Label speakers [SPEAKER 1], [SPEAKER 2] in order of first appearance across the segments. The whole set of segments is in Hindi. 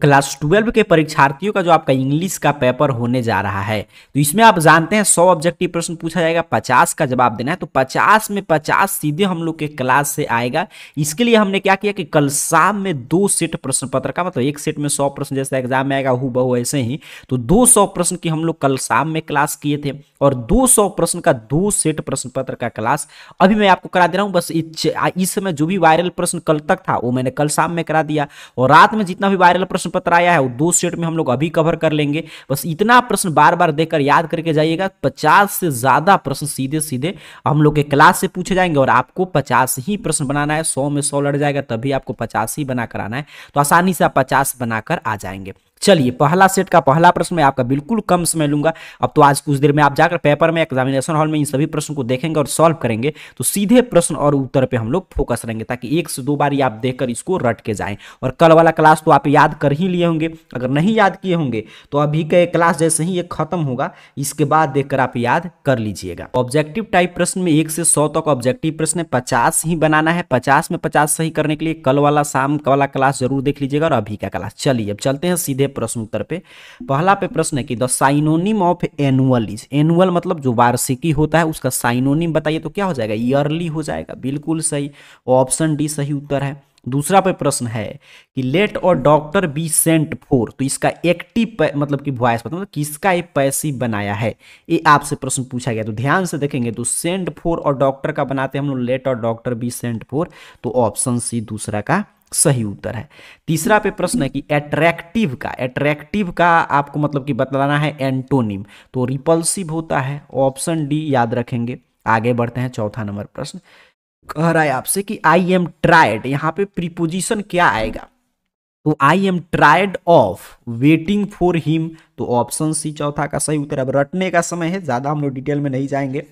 [SPEAKER 1] क्लास 12 के परीक्षार्थियों का जो आपका इंग्लिश का पेपर होने जा रहा है, तो इसमें आप जानते हैं 100 ऑब्जेक्टिव प्रश्न पूछा जाएगा, 50 का जवाब देना है। तो 50 में 50 सीधे हम लोग के क्लास से आएगा। इसके लिए हमने क्या किया कि कल शाम में 2 सेट प्रश्न पत्र का, मतलब एक सेट में 100 प्रश्न जैसे एग्जाम में आएगा हूबहू ऐसे ही, तो 200 प्रश्न की हम लोग कल शाम में क्लास किए थे और 200 प्रश्न का 2 सेट प्रश्न पत्र का क्लास अभी मैं आपको करा दे रहा हूं। बस इस समय जो भी वायरल प्रश्न कल तक था वो मैंने कल शाम में करा दिया और रात में जितना भी वायरल प्रश्न पत्र आया है वो 2 सेट में हम लोग अभी कवर कर लेंगे। बस इतना प्रश्न बार बार देकर याद करके जाइएगा। 50 से ज्यादा प्रश्न सीधे सीधे हम लोग के क्लास से पूछे जाएंगे और आपको 50 ही प्रश्न बनाना है। 100 में 100 लड़ जाएगा तभी आपको 50 ही बनाकर आना है, तो आसानी से आप 50 बनाकर आ जाएंगे। चलिए, पहला सेट का पहला प्रश्न मैं आपका बिल्कुल कम समय लूंगा। अब तो आज कुछ देर में आप जाकर पेपर में एग्जामिनेशन हॉल में इन सभी प्रश्न को देखेंगे और सॉल्व करेंगे, तो सीधे प्रश्न और उत्तर पे हम लोग फोकस रहेंगे ताकि 1 से 2 बार ही आप देखकर इसको रट के जाएं। और कल वाला क्लास तो आप याद कर ही लिए होंगे, अगर नहीं याद किए होंगे तो अभी का क्लास जैसे ही ये खत्म होगा इसके बाद देखकर आप याद कर लीजिएगा। ऑब्जेक्टिव टाइप प्रश्न में 1 से 100 तक ऑब्जेक्टिव प्रश्न 50 ही बनाना है। 50 में 50 सही करने के लिए कल वाला शाम वाला क्लास जरूर देख लीजिएगा और अभी का क्लास। चलिए अब चलते हैं सीधे प्रश्न उत्तर पे। पहला पे प्रश्न है कि the synonym of annual is, annual मतलब जो वार्षिकी होता है उसका साइनोनिम बताइए, तो क्या हो जाएगा? ईयरली हो जाएगा। बिल्कुल सही, ऑप्शन डी सही उत्तर है। दूसरा पे प्रश्न है कि लेट और डॉक्टर बी सेंट फॉर, तो इसका एक्टिव मतलब कि वॉइस मतलब किसका एक पैसिव बनाया है, ये आपसे प्रश्न पूछा गया। तो ध्यान से देखेंगे तो सेंट फॉर और डॉक्टर का बनाते हैं हम लोग लेट और डॉक्टर बी सेंट फॉर, तो ऑप्शन सी दूसरा का सही उत्तर है। तीसरा पे प्रश्न है कि एट्रैक्टिव का, एट्रैक्टिव का आपको मतलब कि बतलाना है एंटोनिम, तो रिपल्सिव होता है। ऑप्शन डी याद रखेंगे। आगे बढ़ते हैं, चौथा नंबर प्रश्न कह रहा है आपसे कि आई एम ट्राइड, यहां पे प्रीपोजिशन क्या आएगा? तो I am tried of waiting for him, तो ऑप्शन सी चौथा का सही उत्तर। अब रटने का समय है, ज्यादा हम लोग डिटेल में नहीं जाएंगे,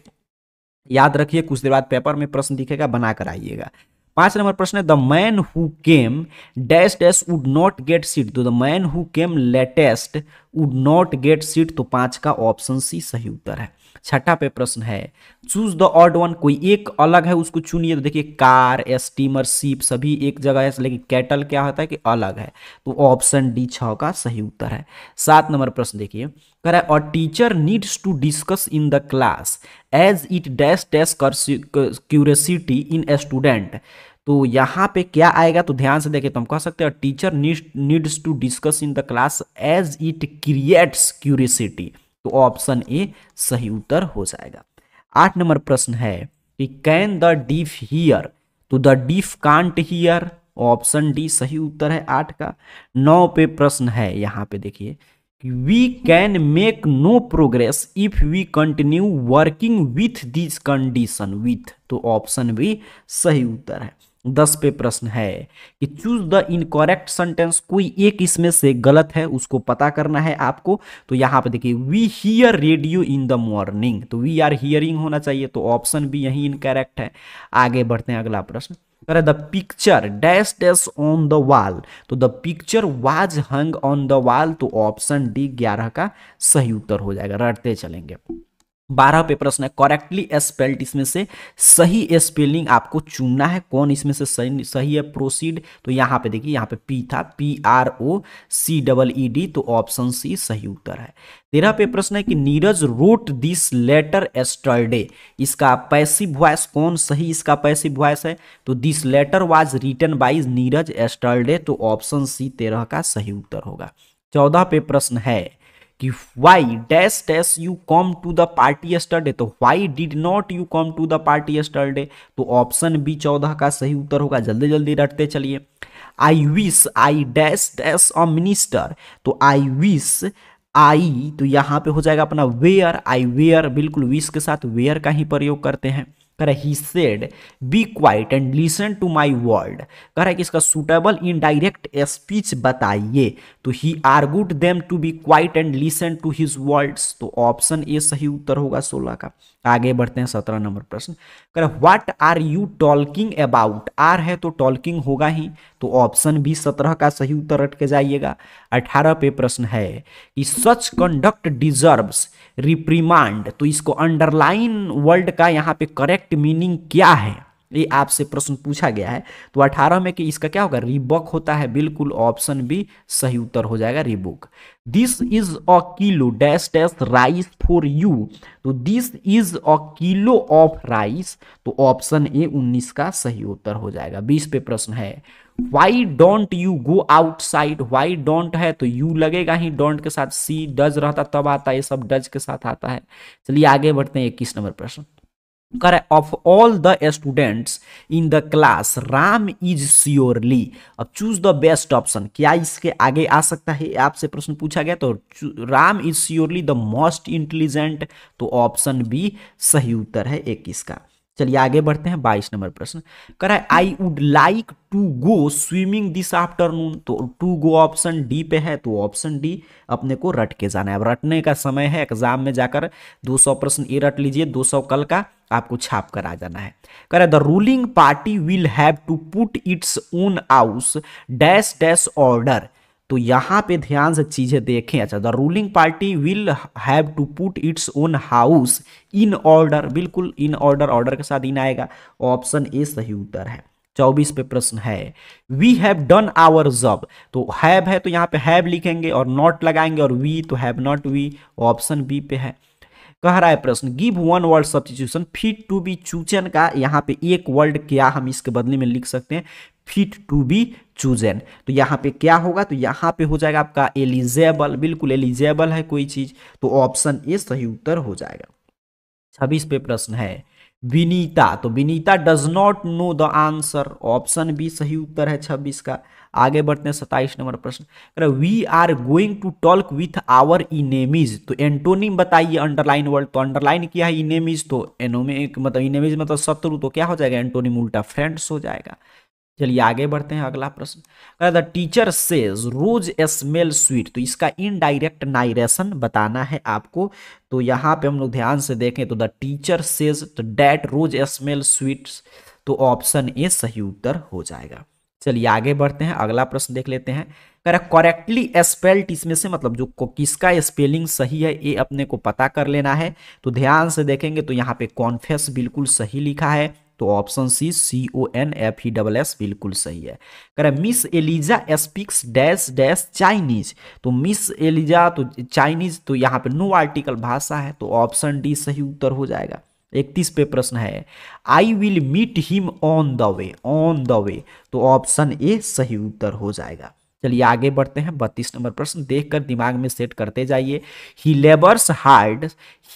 [SPEAKER 1] याद रखिए कुछ देर बाद पेपर में प्रश्न दिखेगा, बनाकर आइएगा। 5 नंबर प्रश्न है the man who came dash dash would not get seat, तो the man who came latest would not get seat, तो 5 का ऑप्शन सी सही उत्तर है। छठा पे प्रश्न है चूज द ऑड वन, कोई एक अलग है उसको चुनिए, तो देखिए कार, स्टीमर, शिप सभी एक जगह है, लेकिन कैटल क्या होता है कि अलग है, तो ऑप्शन डी 6 का सही उत्तर है। 7 नंबर प्रश्न देखिए कह रहा है और teacher needs to discuss in the class as it dash dash curiosity in a student, तो यहाँ पे क्या आएगा? तो ध्यान से देखिए, तो हम कह सकते हैं teacher needs to discuss in the class as it creates curiosity, तो ऑप्शन ए सही उत्तर हो जाएगा। 8 नंबर प्रश्न है कि कैन द डीफ हियर, तो the deaf can't hear, option D सही उत्तर है 8 का। 9 पे प्रश्न है, यहाँ पे देखिए we can make no progress if we continue working with this condition with, तो ऑप्शन बी सही उत्तर है। 10 पे प्रश्न है कि चूज द इनकरेक्ट सेंटेंस, कोई एक इसमें से गलत है उसको पता करना है आपको, तो यहां पे देखिए we hear radio in the morning, तो वी आर हियरिंग होना चाहिए, तो ऑप्शन बी यही इनकरेक्ट है। आगे बढ़ते हैं, अगला प्रश्न the picture dash dash on the wall, तो the picture was hung on the wall, तो ऑप्शन डी 11 का सही उत्तर हो जाएगा। रटते चलेंगे। 12 पे प्रश्न है करेक्टली स्पेल्ड, इसमें से सही स्पेलिंग आपको चुनना है, कौन इसमें से सही है? प्रोसीड, तो यहाँ पे देखिए यहाँ पे पी था, PROCEED, तो ऑप्शन सी सही उत्तर है। 13 पे प्रश्न है कि Neeraj wrote this letter yesterday, इसका पैसिव वॉइस कौन सही इसका पैसिव वॉइस है? तो this letter was written by Neeraj yesterday, तो ऑप्शन सी 13 का सही उत्तर होगा। 14 पे प्रश्न है कि why dash dash you come to the party yesterday, तो why did not you come to the party yesterday, तो ऑप्शन बी 14 का सही उत्तर होगा। जल्दी जल्दी रटते चलिए। I wish I dash dash a minister, तो आई विश आई, तो यहां पे हो जाएगा अपना वेयर, आई वेयर, बिल्कुल विश के साथ वेयर का ही प्रयोग करते हैं। कह रहा है he said be quiet and listen to my word, कह रहा है कि इसका सुटेबल इनडायरेक्ट स्पीच बताइए, तो he argued them to be quiet and listen to his words, तो ऑप्शन ए सही उत्तर होगा 16 का। आगे बढ़ते हैं 17 नंबर प्रश्न कह रहा है what are you talking about, are है तो टॉकिंग होगा ही, तो ऑप्शन बी 17 का सही उत्तर रट के जाइएगा। 18 पे प्रश्न है कि सच कंडक्ट डिजर्व्स रिप्रीमांड, तो इसको अंडरलाइन वर्ड का यहाँ पे करेक्ट मीनिंग क्या है? ये आपसे प्रश्न पूछा गया है। तो 18 में कि इसका क्या होगा, रीबॉक होता है, बिल्कुल ऑप्शन बी सही उत्तर हो जाएगा, Reebok. This is a kilo dash dash rice for you, तो this is a kilo of rice, तो ऑप्शन ए 19 का सही उत्तर हो जाएगा। 20 पे प्रश्न है, why don't you go outside, why don't है तो यू लगेगा ही, डोंट के साथ सी, डज रहता तब आता है, ये सब डज के साथ आता है। चलिए आगे बढ़ते हैं। 21 नंबर प्रश्न, correct, of all the students in the class Ram is surely, अब चूज द बेस्ट ऑप्शन, क्या इसके आगे आ सकता है, आपसे प्रश्न पूछा गया। तो Ram is surely the most intelligent, तो ऑप्शन बी सही उत्तर है 21 का। चलिए आगे बढ़ते हैं। 22 नंबर प्रश्न, करा I would like to go swimming this afternoon, तो टू गो ऑप्शन डी पे है, तो ऑप्शन डी अपने को रट के जाना है। अब रटने का समय है, एग्जाम में जाकर 200 प्रश्न ये रट लीजिए, 200 कल का आपको छाप कर आ जाना है। कह the ruling party will have to put its own house dash dash order, तो यहां पे ध्यान से चीजें देखें। अच्छा, the ruling party will have to put its own house in order, बिल्कुल इन ऑर्डर, ऑर्डर के साथ इन आएगा, ऑप्शन ए सही उत्तर है। 24 पे प्रश्न है, we have done our job, तो हैव है तो यहां पे हैव लिखेंगे और नॉट लगाएंगे, और वी तो have not we, option B पे है। कह रहा है प्रश्न, give one word substitution, fit to be chosen का यहाँ पे एक वर्ड क्या हम इसके बदले में लिख सकते हैं, फिट टू बी चूजन, तो यहाँ पे क्या होगा, तो यहाँ पे हो जाएगा आपका एलिजेबल, बिल्कुल एलिजेबल है कोई चीज, तो ऑप्शन ए सही उत्तर हो जाएगा। 26 पे प्रश्न है, विनीता, तो Vinita does not know the answer, option B सही उत्तर है 26 का। आगे बढ़ते हैं। 27 नंबर प्रश्न, we are going to talk with our enemies, तो एंटोनिम बताइए अंडरलाइन वर्ड, तो अंडरलाइन किया है इनेमीज, तो एनोमिक मतलब इनेमीज मतलब शत्रु, तो क्या हो जाएगा एंटोनिम उल्टा फ्रेंड्स हो जाएगा। चलिए आगे बढ़ते हैं। अगला प्रश्न, the teacher says rose smell sweet, तो इसका इनडायरेक्ट नाइरेशन बताना है आपको, तो यहाँ पे हम लोग ध्यान से देखें तो द टीचर सेज तो डैट रोज स्मेल स्वीट्स, तो ऑप्शन ए सही उत्तर हो जाएगा। चलिए आगे बढ़ते हैं। अगला प्रश्न देख लेते हैं, करेक्टली स्पेल्ड, इसमें से मतलब जो किसका स्पेलिंग सही है ये अपने को पता कर लेना है, तो ध्यान से देखेंगे तो यहाँ पे कॉन्फेस बिल्कुल सही लिखा है, तो ऑप्शन सी CONFESS बिल्कुल सही है। कह रहा Miss Eliza speaks dash dash Chinese, तो मिस एलिजा तो चाइनीज, तो यहाँ पे नो आर्टिकल भाषा है, तो ऑप्शन डी सही उत्तर हो जाएगा। 31 पे प्रश्न है, I will meet him on the way, on the way, तो ऑप्शन ए सही उत्तर हो जाएगा। चलिए आगे बढ़ते हैं। 32 नंबर प्रश्न, देखकर दिमाग में सेट करते जाइए। He labours hard,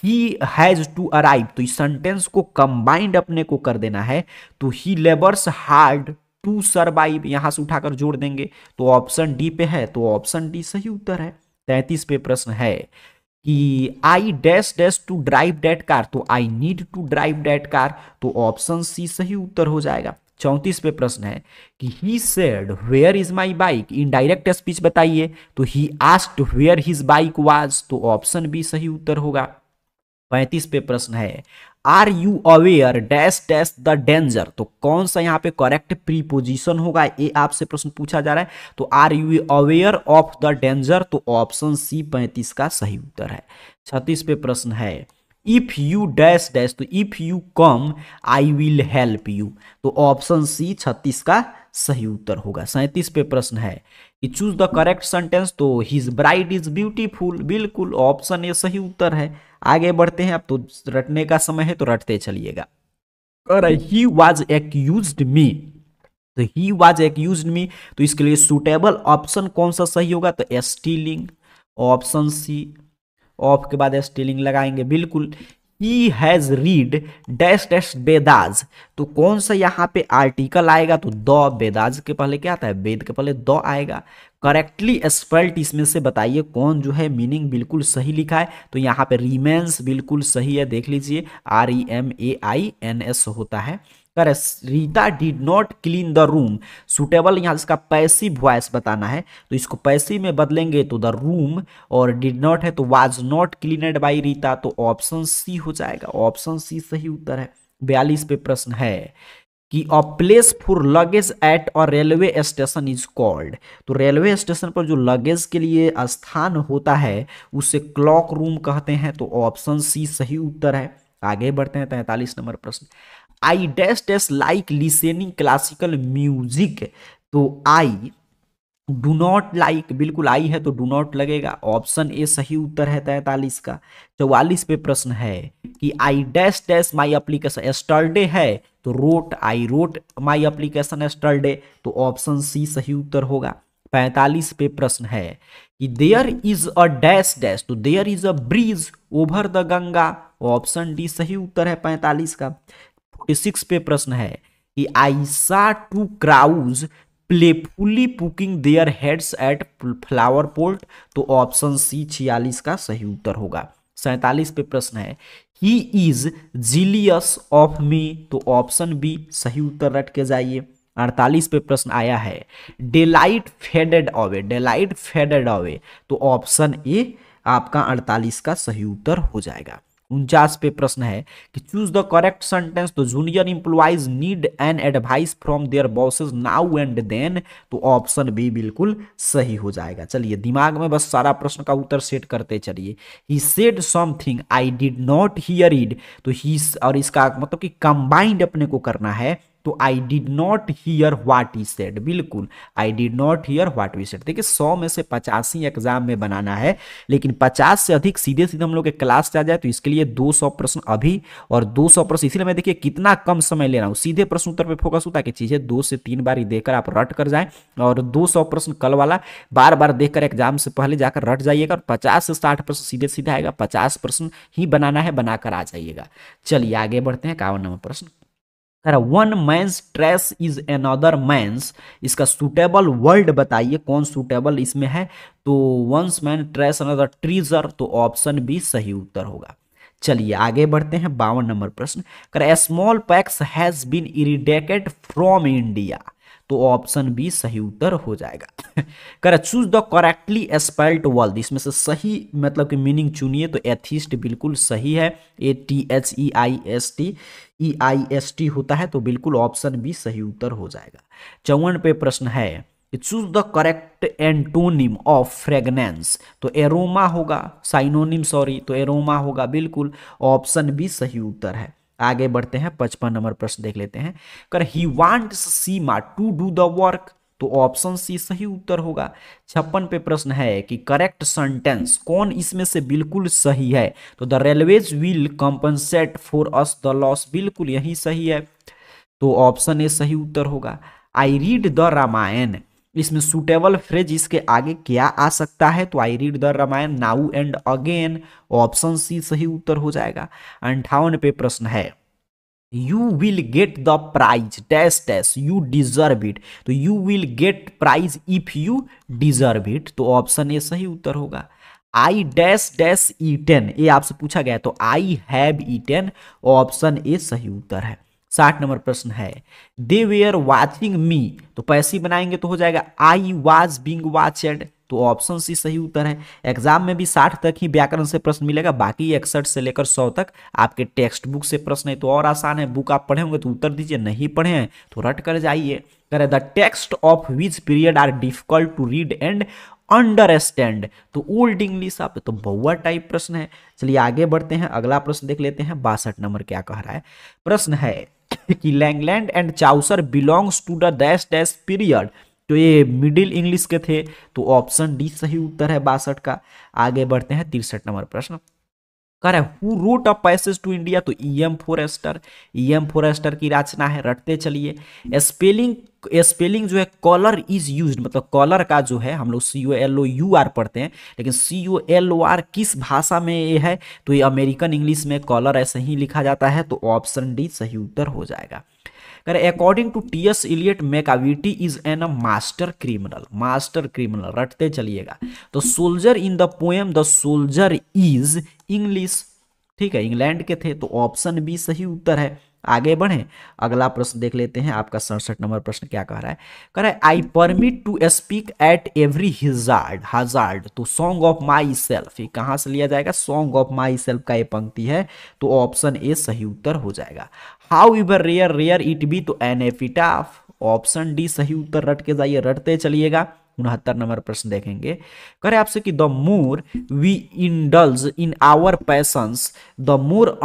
[SPEAKER 1] he has to arrive, तो इस सेंटेंस को कंबाइंड अपने को कर देना है, तो ही लेबर्स हार्ड टू सर्वाइव, यहां से उठाकर जोड़ देंगे, तो ऑप्शन डी पे है, तो ऑप्शन डी सही उत्तर है। 33 पे प्रश्न है कि I dash dash to drive that car, तो I need to drive that car, तो ऑप्शन सी सही उत्तर हो जाएगा। 34 पे प्रश्न है कि he said where is my bike, indirect speech बताइए, तो he asked where his bike was, तो ऑप्शन बी सही उत्तर होगा। 35 पे प्रश्न है, are you aware dash dash the danger, तो कौन सा यहाँ पे करेक्ट प्रीपोजिशन होगा, ये आपसे प्रश्न पूछा जा रहा है, तो are you aware of the danger, तो ऑप्शन सी 35 का सही उत्तर है। 36 पे प्रश्न है, इफ यू डैश डैश, तो if you come I will help you, तो ऑप्शन सी 36 का सही उत्तर होगा। 37 पे प्रश्न है कि चूज द करेक्ट सेंटेंस, तो हिज ब्राइड इज ब्यूटीफुल, बिल्कुल ऑप्शन ए सही उत्तर है। आगे बढ़ते हैं, अब तो रटने का समय है तो रटते चलिएगा। और ही वाज एक्यूज्ड मी, तो ही वाज एक्यूज्ड मी, तो इसके लिए सुटेबल ऑप्शन कौन सा सही होगा, तो स्टीलिंग, ऑप्शन सी, ऑफ के बाद स्टीलिंग लगाएंगे, बिल्कुल। He has read dash dash बेदाज, तो कौन सा यहाँ पे आर्टिकल आएगा, तो द, बेदाज के पहले क्या आता है, वेद के पहले द आएगा। करेक्टली स्पेल्ड, इसमें से बताइए कौन जो है मीनिंग बिल्कुल सही लिखा है, तो यहाँ पे रिमेन्स बिल्कुल सही है, देख लीजिए REMAINS होता है। Rita did not clean the room, suitable यहाँ इसका पैसिव वॉइस बताना है, तो इसको पैसिव में बदलेंगे तो द रूम, और डिड नॉट है तो वाज नॉट क्लीनेड बाई रीता, तो ऑप्शन सी हो जाएगा, ऑप्शन सी सही उत्तर है। 42 पे प्रश्न है कि a place for luggage at a railway station is called, तो रेलवे स्टेशन पर जो लगेज के लिए स्थान होता है उसे क्लॉक रूम कहते हैं, तो ऑप्शन सी सही उत्तर है। आगे बढ़ते हैं। 43 नंबर प्रश्न, I dash dash like listening classical music, तो आई डू नॉट लाइक, बिल्कुल आई है तो डू नॉट लगेगा, ऑप्शन ए सही उत्तर है 43 का। 44 पे प्रश्न है कि I dash dash my application yesterday है, तो wrote, I wrote my application yesterday, तो ऑप्शन सी सही उत्तर होगा। 45 पे प्रश्न है कि there is a dash dash, तो there is a bridge over the Ganga, option D सही उत्तर है 45 का। 46 पे प्रश्न है कि I saw two crows playfully poking their heads at flower pot, तो ऑप्शन सी 46 का सही उत्तर होगा। 47 पे प्रश्न है he is jealous of me, तो ऑप्शन बी सही उत्तर रट के जाइए। 48 पे प्रश्न आया है daylight faded away, daylight faded away, तो ऑप्शन ए आपका 48 का सही उत्तर हो जाएगा। 49 पे प्रश्न है कि चूज द करेक्ट सेंटेंस, तो junior employees need an advice from their bosses now and then, तो ऑप्शन बी बिल्कुल सही हो जाएगा। चलिए दिमाग में बस सारा प्रश्न का उत्तर सेट करते चलिए। He said something I did not here it, तो ही, और इसका मतलब कि कंबाइंड अपने को करना है, तो I did not hear what he said, बिल्कुल I did not hear what we said. देखिए 100 में से 85 एग्जाम में बनाना है, लेकिन 50 से अधिक सीधे सीधे हम लोग के क्लास से आ जाए तो इसके लिए 200 प्रश्न अभी और 200 प्रश्न, इसीलिए मैं देखिए कितना कम समय ले रहा हूँ, सीधे प्रश्न उत्तर पे फोकस होता है कि चीजें 2 से 3 बार ही देखकर आप रट कर जाएं, और 200 प्रश्न कल वाला बार बार देखकर एग्जाम से पहले जाकर रट जाइएगा, और 50 से 60 प्रश्न सीधे सीधे आएगा, 50 प्रश्न ही बनाना है, बनाकर आ जाइएगा। चलिए आगे बढ़ते हैं। 51 नंबर प्रश्न, one man's trash is another man's, इसका सुटेबल वर्ड बताइए, कौन सुटेबल इसमें है, तो one's man trash another treasure, तो ऑप्शन बी सही उत्तर होगा। चलिए आगे बढ़ते हैं। 52 नंबर प्रश्न, कर small packs has been irradiated from India, तो ऑप्शन बी सही उत्तर हो जाएगा। कर choose the correctly spelled word, इसमें से सही मतलब कि मीनिंग चुनिए, तो एथिस्ट बिल्कुल सही है, ATHEIST होता है, तो बिल्कुल ऑप्शन बी सही उत्तर हो जाएगा। 54 पे प्रश्न है choose the correct antonym of fragrance, तो एरोमा होगा, साइनोनिम सॉरी, तो एरोमा होगा, बिल्कुल ऑप्शन बी सही उत्तर है। आगे बढ़ते हैं। 55 नंबर प्रश्न देख लेते हैं। कर ही wants Seema to do the work, तो ऑप्शन सी सही उत्तर होगा। 56 पे प्रश्न है कि करेक्ट सेंटेंस, कौन इसमें से बिल्कुल सही है, तो the railways will compensate for us the loss, बिल्कुल यही सही है, तो ऑप्शन ए सही उत्तर होगा। आई रीड द रामायण, इसमें सुटेबल फ्रेज इसके आगे क्या आ सकता है, तो I read the Ramayana now and again, option C सही उत्तर हो जाएगा। 58 पे प्रश्न है you will get the prize dash dash you deserve it, तो you will get prize if you deserve it, तो ऑप्शन ए सही उत्तर होगा। आई डैश डैश ईटेन, ये आपसे पूछा गया, तो I have eaten, option A सही उत्तर है। 60 नंबर प्रश्न है दे वेयर वाचिंग मी, तो पैसिव बनाएंगे तो हो जाएगा आई वाज बीइंग वाचड, तो ऑप्शन सी सही उत्तर है। एग्जाम में भी 60 तक ही व्याकरण से प्रश्न मिलेगा, बाकी 61 से लेकर 100 तक आपके टेक्स्ट बुक से प्रश्न है, तो और आसान है। बुक आप पढ़े होंगे तो उत्तर दीजिए, नहीं पढ़े हैं तो रट कर जाइए। The text of which period are difficult to read and understand, तो ओल्ड इंग्लिश, आप तो बहुआ टाइप प्रश्न है। चलिए आगे बढ़ते हैं, अगला प्रश्न देख लेते हैं। 62 नंबर क्या कह रहा है, प्रश्न है कि Langland and Chaucer belongs to the dash dash period, तो ये मिडिल इंग्लिश के थे, तो ऑप्शन डी सही उत्तर है 62 का। आगे बढ़ते हैं। 63 नंबर प्रश्न कह रहा है who wrote a passage to India, तो EM फॉरेस्टर, EM फॉरेस्टर की रचना है, रटते चलिए। स्पेलिंग जो है कॉलर इज यूज्ड, मतलब कॉलर का जो है हम लोग COLOUR पढ़ते हैं, लेकिन COLOR किस भाषा में ये है, तो ये अमेरिकन इंग्लिश में कॉलर ऐसे ही लिखा जाता है, तो ऑप्शन डी सही उत्तर हो जाएगा। According to T.S. Eliot Macavity is an a master criminal, master criminal, रटते चलिएगा। तो soldier in the poem the soldier is English, ठीक है, इंग्लैंड के थे, तो ऑप्शन बी सही उत्तर है। आगे बढ़े, अगला प्रश्न देख लेते हैं। आपका 67 नंबर प्रश्न क्या कह रहा है, कह रहा है I permit to speak at every hazard, तो सॉन्ग ऑफ माई सेल्फ, ये कहाँ से लिया जाएगा, सॉन्ग ऑफ माई सेल्फ का ये पंक्ति है, तो ऑप्शन ए सही उत्तर हो जाएगा। However rare it be, तो एन एपिटाफ, ऑप्शन डी सही उत्तर, रट के जाइए, रटते चलिएगा। 69 नंबर प्रश्न देखेंगे, करे आपसे कि the more we indulge in our passions the more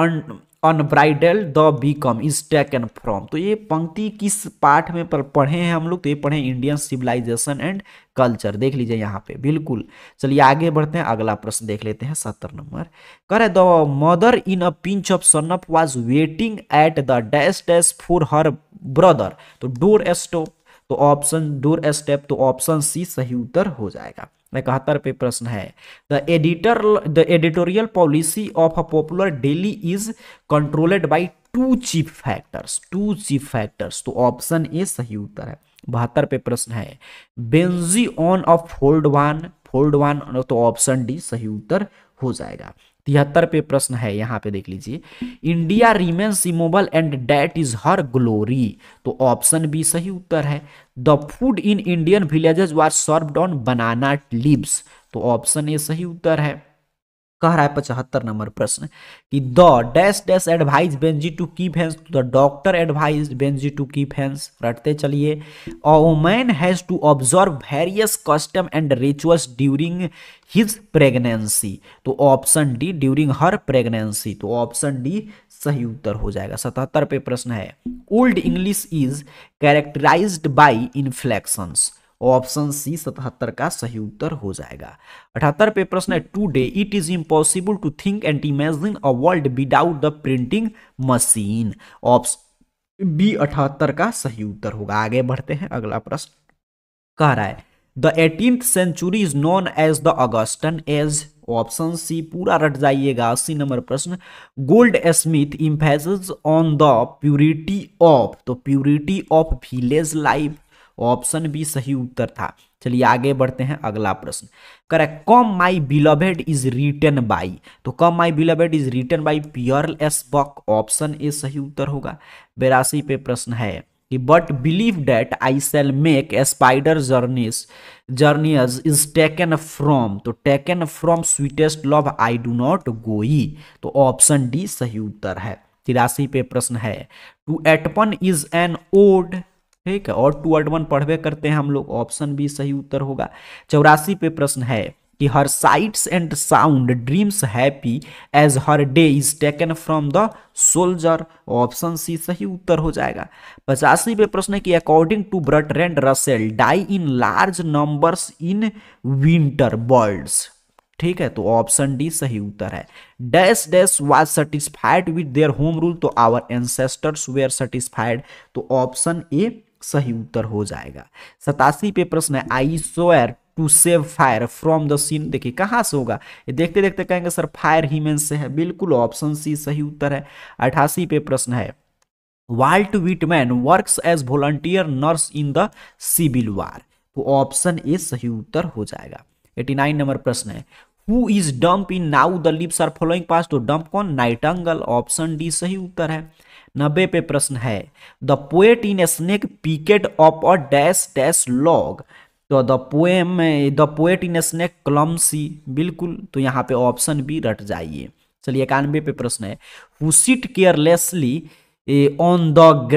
[SPEAKER 1] unbridled the become is taken from. तो ये पंक्ति किस पाठ में पढ़े हैं हम लोग? तो ये पढ़े इंडियन सिविलाइजेशन एंड कल्चर, देख लीजिए यहाँ पे बिल्कुल। चलिए आगे बढ़ते हैं, अगला प्रश्न देख लेते हैं 70 नंबर। कह रहे the mother in a pinch of sunup was waiting at the dash dash for her brother, तो डोर स्टॉप, तो ऑप्शन डोर स्टेप, तो ऑप्शन सी सही उत्तर हो जाएगा। 71 पे प्रश्न है the editorial policy of a popular daily is controlled by two chief factors, तो ऑप्शन ए सही उत्तर है। 72 पे प्रश्न है Benji on of fold one, तो ऑप्शन डी सही उत्तर हो जाएगा। 73 पे प्रश्न है, यहाँ पे देख लीजिए India remains immobile and that is her glory, तो ऑप्शन बी सही उत्तर है। The food in Indian villages was served on banana leaves, तो ऑप्शन ए सही उत्तर है। कह रहा है 75 नंबर प्रश्न कि the dash dash advise Benji to keep hands, the doctor advise Benji to keep hands, रटते चलिए। A woman has to observe various custom and rituals during his pregnancy, तो option D during her pregnancy, तो ऑप्शन डी सही उत्तर हो जाएगा। 77 पे प्रश्न है old English is characterized by inflections, option C 77 का सही उत्तर हो जाएगा। 78 पे प्रश्न है today it is impossible to think and imagine a world without the printing machine, option B 78 का सही उत्तर होगा। आगे बढ़ते हैं, अगला प्रश्न कह रहा है the 18th century is known as the Augustan age, option C पूरा रट जाइएगा। 80 नंबर प्रश्न Goldsmith emphasis on the purity of, तो purity of village life, option B सही उत्तर था। चलिए आगे बढ़ते हैं, अगला प्रश्न correct come my beloved is written by, तो come my beloved is written by Pearl S Buck, option A सही उत्तर होगा। 82 पे प्रश्न है कि but believe that I shall make a spider journeys is taken from, तो taken from sweetest love I do not go, तो ऑप्शन डी सही उत्तर है। 83 पे प्रश्न है टू एटपन इज एन ओड, ठीक है, और टू एट वन पढ़वे करते हैं हम लोग, ऑप्शन बी सही उत्तर होगा। 84 पे प्रश्न है कि her sights and sounds dreams happy as her day is taken from the soldier, option C सही उत्तर हो जाएगा। 85 पे प्रश्न है कि according to Bertrand Russell die in large numbers in winter birds, ठीक है, तो ऑप्शन डी सही उत्तर है। Dash dash was satisfied with their home rule, तो आवर एंसेस्टर्स वेयर सेटिस्फाइड, तो ऑप्शन ए सही उत्तर हो जाएगा। 87 पे प्रश्न है I swear to save fire from the scene, देखिए कहां से होगा, ये देखते देखते कहेंगे सर फायर हीमेन से है, बिल्कुल ऑप्शन सी सही उत्तर है। 88 पे प्रश्न है Walt Whitman works as volunteer nurse in the civil war, तो ऑप्शन ए सही उत्तर हो जाएगा। 89 नंबर प्रश्न है who is dumb in now the lips are following past, तो डंप कौन, नाइटिंगेल, ऑप्शन डी सही उत्तर है। 90 पे प्रश्न है the poet in snake peaked of a dash dash log, तो the poet in snake clumsy, बिल्कुल, तो यहाँ पे ऑप्शन बी रट जाइए। चलिए 91 पे प्रश्न है who sit carelessly on the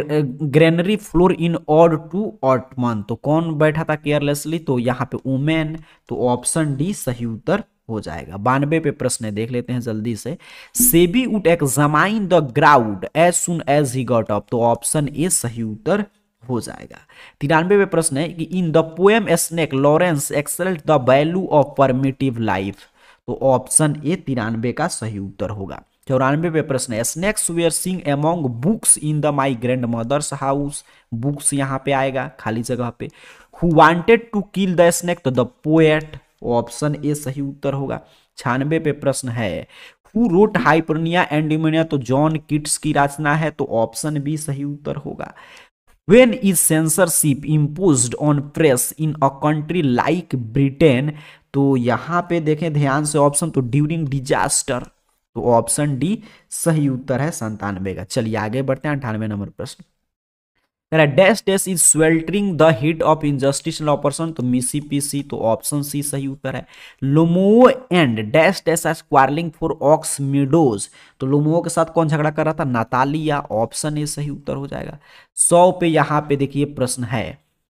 [SPEAKER 1] granary floor in ode to autumn, तो कौन बैठा था केयरलेसली, तो यहाँ पे वुमेन, तो ऑप्शन डी सही उत्तर हो जाएगा। 92 पे प्रश्न है, देख लेते हैं जल्दी से Sebi would examine the ground as soon as he got up, तो ऑप्शन ए सही उत्तर हो जाएगा। 93 पे प्रश्न है कि in the poem snake Lawrence excelled the value of primitive life, तो ऑप्शन ए 93 का सही उत्तर होगा। 94 पे प्रश्न है snakes were seen among books in the my grandmother's house, books यहाँ पे आएगा खाली जगह पे। Who wanted to kill the snake, तो द पोएट, ऑप्शन ए सही उत्तर होगा। 96 पे प्रश्न है हु रोट हाइपरनिया एंड डिमोनिया, तो जॉन किट्स की रचना है, तो ऑप्शन बी सही उत्तर होगा। When is censorship imposed on press in a country like Britain, तो यहां पे देखें ध्यान से ऑप्शन, तो ड्यूरिंग डिजास्टर, तो ऑप्शन डी सही उत्तर है 97 का। चलिए आगे बढ़ते हैं 98 नंबर प्रश्न dash dash is sweltering the heat of injustice and oppression, तो मिसिपीसी, तो ऑप्शन सी सही उत्तर है। Lomo and dash dash as quarrelling for ox meadows, तो लोमो के साथ कौन झगड़ा कर रहा था, नातालिया, ऑप्शन ए सही उत्तर हो जाएगा। 100 पे यहाँ पे देखिए प्रश्न है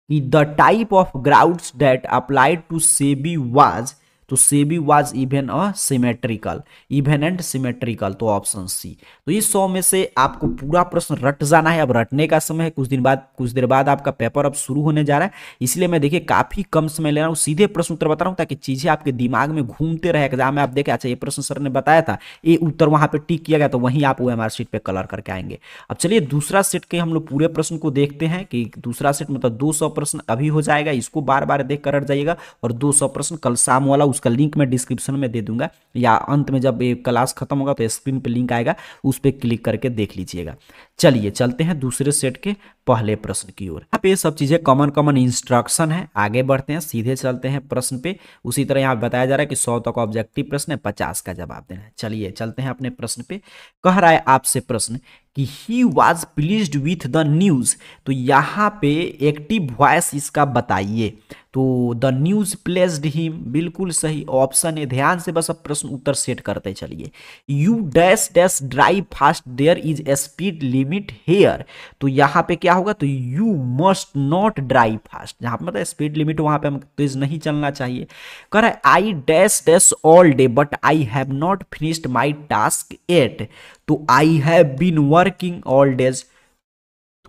[SPEAKER 1] कि the type of grounds that applied to Sebi was, तो Sebi was even a symmetrical, even and symmetrical, तो ऑप्शन सी। तो इस 100 में से आपको पूरा प्रश्न रट जाना है। अब रटने का समय है, कुछ देर बाद आपका पेपर अब शुरू होने जा रहा है, इसलिए मैं देखिए काफी कम समय ले रहा हूँ, सीधे प्रश्न उत्तर बता रहा हूँ ताकि चीजें आपके दिमाग में घूमते रहे। एग्जाम में आप देखें अच्छा ये प्रश्न सर ने बताया था, ये उत्तर वहां पे टिक किया गया, तो वहीं आप OMR शीट पे कलर करके आएंगे। अब चलिए दूसरा सेट के हम लोग पूरे प्रश्न को देखते हैं कि दूसरा सेट मतलब 200 प्रश्न अभी हो जाएगा, इसको बार बार देख कर रट जाइएगा। और 200 प्रश्न कल शाम वाला, उसका लिंक मैं डिस्क्रिप्शन में दे दूंगा, या अंत में जब ये क्लास खत्म होगा तो स्क्रीन पे लिंक आएगा, उस पर क्लिक करके देख लीजिएगा। चलिए चलते हैं दूसरे सेट के पहले प्रश्न की ओर। यहाँ पे सब चीजें कॉमन इंस्ट्रक्शन है, आगे बढ़ते हैं, सीधे चलते हैं प्रश्न पे। उसी तरह यहाँ बताया जा रहा है कि 100 तक ऑब्जेक्टिव प्रश्न है, 50 का जवाब देना है। चलिए चलते हैं अपने प्रश्न पे। कह रहा है आपसे प्रश्न कि he was pleased with the news, तो यहाँ पे एक्टिव वॉइस इसका बताइए। तो द न्यूज प्लेस्ड हिम, बिल्कुल सही ऑप्शन है। ध्यान से बस अब प्रश्न उत्तर सेट करते चलिए। You dash dash drive fast, there is a speed limit here, तो यहाँ पे क्या होगा, तो you must not drive fast, जहाँ पे मतलब स्पीड लिमिट वहां पे हम तेज नहीं चलना चाहिए। कह रहा है I dash dash all day but I have not finished my task at, तो I have been working all days,